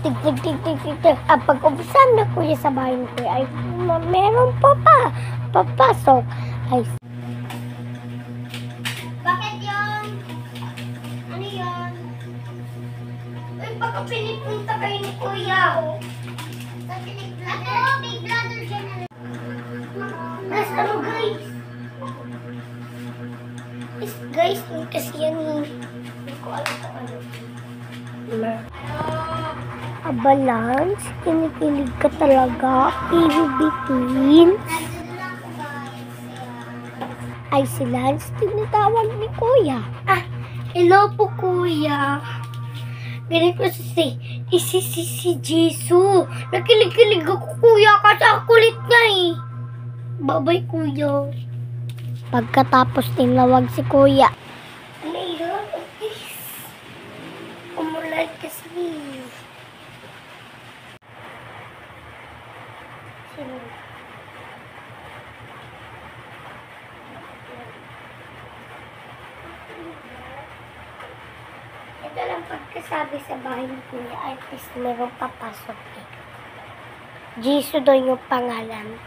Tik, tik, tik, tik, tik, tik. Pag-umpisan na kuya sa bahay ni kuya, ay meron pa papasok. Ay, bakit yun? Ano yun? Uy, baka pinipunta kayo ni kuya, oh. Big brother general. Guys, ano guys? Guys, kasi yan eh. Hindi ko alam kung ano. Balance, kinikilig ka talaga. PBB ay si Lance, tinatawag ni kuya. Hello po kuya. Ganito si Jisoo. Nakilig-kilig ako kuya kasi ang kulit niya eh. Bye-bye kuya. Pagkatapos tinawag si kuya. Ano yun? Umulan kasi. Ito lang pagkasabi sa bahay ni kuya, at least meron papasok eh. Jisoo daw yung pangalan.